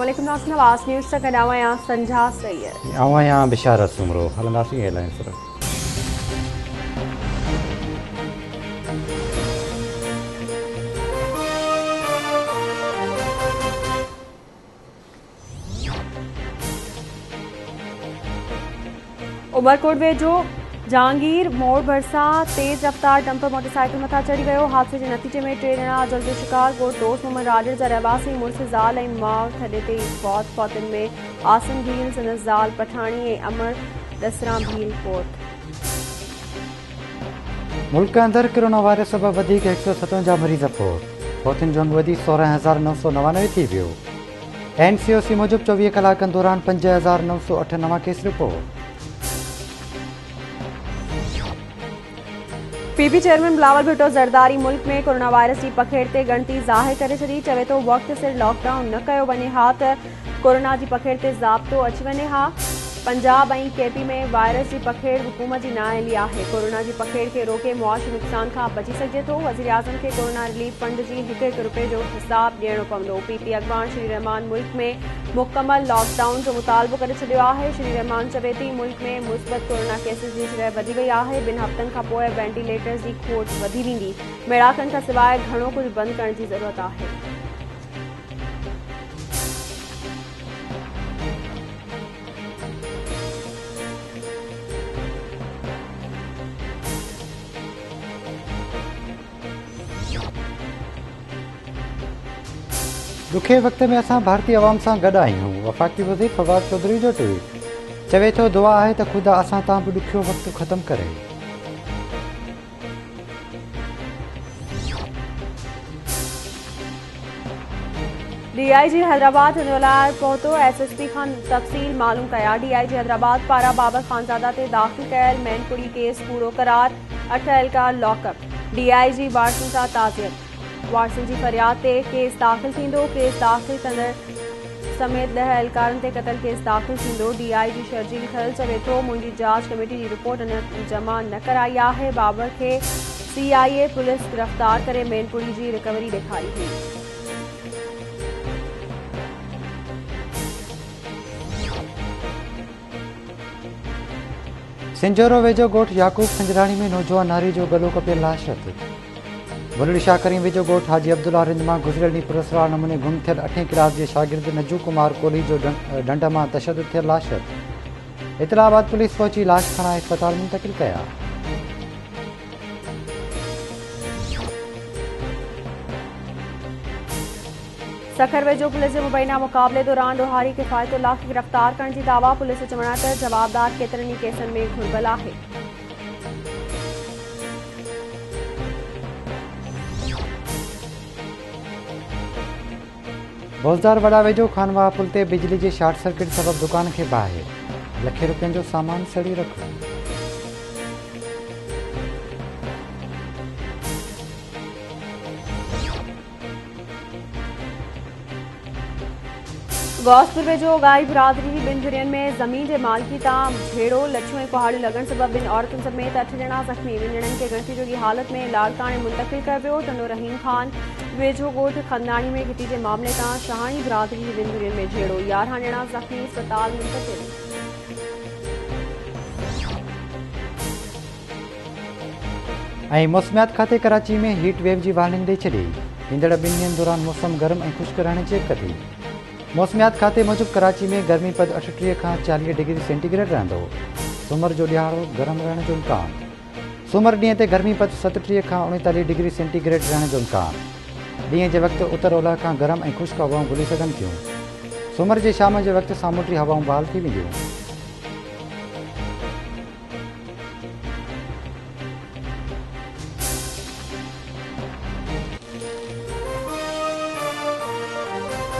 अस्सलामुअलैकुम नाज़रीन, आवाज़ न्यूज़ तक आवां संझा सैयद आवां बिशारत सुमरो हलंदासीं हेडलाइंस पर। उमरकोट वेझो जहांगीर मोड़ भरिसां तेज़ रफ़्तार डंपर मोटरसाइकिल मथां चढ़ी वियो। हादसे जे नतीजे में 3 ॼणा अजल जो शिकार। ॻोठ दोस्त मोहम्मद राजड़ जा रहवासी मुड़ुस ज़ाल ऐं माउ थॾे ते फौतन में आसिम भील संदसि ज़ाल पठाणी ऐं अमर दसरां भील फौत। मुल्क अंदर कोरोना वायरस सबब वधीक 157 जा मरीज़ फौतुनि जो अंग वधी 16,999 थी वियो। NCOC मूजिब 24 कलाकनि दौरान 5,908 नवां case report. PP chairman Bilawal Bhutto Zardari मुल्क में कोरोना वायरस की पखेड़ ते गणती ज़ाहिर करे छॾी। चवे तो वक्त सिर लॉकडाउन न कयो वञे हा त कोरोना की पखेड़ ते ज़ाब्तो अची वञे हा। पंजाब ऐं KP में वायरस की पखेड़ हुकूमत की नाअहली आहे। कोरोना की पखेड़ के रोके मुआशी नुक़सान खां बची सघिजे थो। वज़ीर आज़म के कोरोना रिलीफ फंड जी $1 रुपए जो हिसाब ॾियणो पवंदो। PP अॻवान श्री रहमान मुल्क में मुकम्मल लॉकडाउन जो मुतालबो करे छॾियो आहे। श्री रहमान चवे थी मुल्क में मुस्बत कोरोना केसिस जी शरह वधी वई आहे। 2 हफ़्तनि खां पोइ वेंटिलेटर्स की खोट वधी वेंदी। मेड़ाकनि खां सवाइ घणो कुझु बंदि करण की ज़रूरत आहे। ॾुखे वक़्त में असां भारतीय अवाम सां गॾु आहियूं। वफ़ाक़ी वज़ीर फवाद चौधरी जो ट्वीट। चवे थो दुआ आहे त ख़ुदा असां तां बि ॾुखियो वक़्तु ख़तमु करे। DIG हैदराबाद हिंदोलार पहुतो। SSP खान तफ़सील मालूम कया। DIG हैदराबाद पारा बाबर खानज़ादा ते दाख़िल कयल मैनपुरी केस पूरो करार। 8 एहलकार लॉकअप। DIG वारसिन सां ताज़ियत। वारसिन जी फरियाद ते केस दाख़िल थींदो। केस दाख़िल कंदड़ समेत 10 एहलकारनि ते क़तल केस दाख़िल थींदो। DIG शर्जील खलल चवे थो मुंहिंजी जांच कमेटी जी रिपोर्ट अञा जमा न कराई आहे। बाबर खे CIA पुलिस गिरफ़्तार करे मैनपुरी जी रिकवरी ॾेखारी हुई। सिंजोरो वेझो ॻोठ याकूब खंजराणी में नौजवान नारी जो गलो कपियल लाश हथ। बुलड़ी शाह करीम वेझो ॻोठ हाजी अब्दुल्ला रिंद मां गुज़िरियल ॾींहुं पुरस्कार नमूने गुम थियल 8वीं क्लास जे शागिर्द नजू कुमार कोहली जो ढंढ मां तशदुद थियल लाश हथ। इतलाबाद पुलिस पहुची लाश खणाए अस्पताल मुंतक़िल कया। सखर वेझो पुलिस जे मुबैना मुक़ाबले दौरान रोहारी किफ़ायतुल्लाह खे गिरफ़्तार करण जी दावा। पुलिस जो चवण त जवाबदार केतिरनि ई केसनि में घुरिबल आहे। भोजदार वॾा वेझो खानवा पुल ते बिजली जे शॉर्ट सर्किट सबब दुकान खे बाहि। लखे रुपयनि जो सामान सड़ी रखियो। गौसपुर वेझो गाई बिरादरी जी 2 धिरियुनि में ज़मीन जे मालिकी तां झेड़ो लछियूं ऐं कुहाड़ियूं लॻण सबब 2 औरतुनि समेत 8 ॼणा ज़ख़्मी। 2 ॼणनि खे गणती जोगी हालत में लाड़काणे मुंतक़िल कयो वियो। टंडो रहीम खान वेझो ॻोठ खंदाणी में घिटी जे मामले तां शाहाणी बिरादरी जी 2 धिरियुनि में झेड़ो। 11 ॼणा ज़ख़्मी अस्पताल मुंतक़िल। ऐं मौसमियात खाते कराची में हीट वेव जी वार्निंग ॾेई छॾी। ईंदड़ 2 ॾींहनि दौरान मौसम गर्म ऐं ख़ुश्क रहण जी कथी। मौसमियात खाते मूजिब कराची में गर्मी पद 38 खां 40 डिग्री सेंटीग्रेड रहंदो। सूमर जो ॾियारो गरम रहण जो इम्कान। सूमर ॾींहं ते गर्मी पद 37 खां 39 डिग्री सेंटीग्रेड रहण जो इम्कान। ॾींहं जे वक़्तु उतर ओलह खां गरम ऐं ख़ुश्क हवाऊं गुली सघनि थियूं। सूमर जे शाम जे वक़्तु सामुंडी हवाऊं बहाल थी वेंदियूं।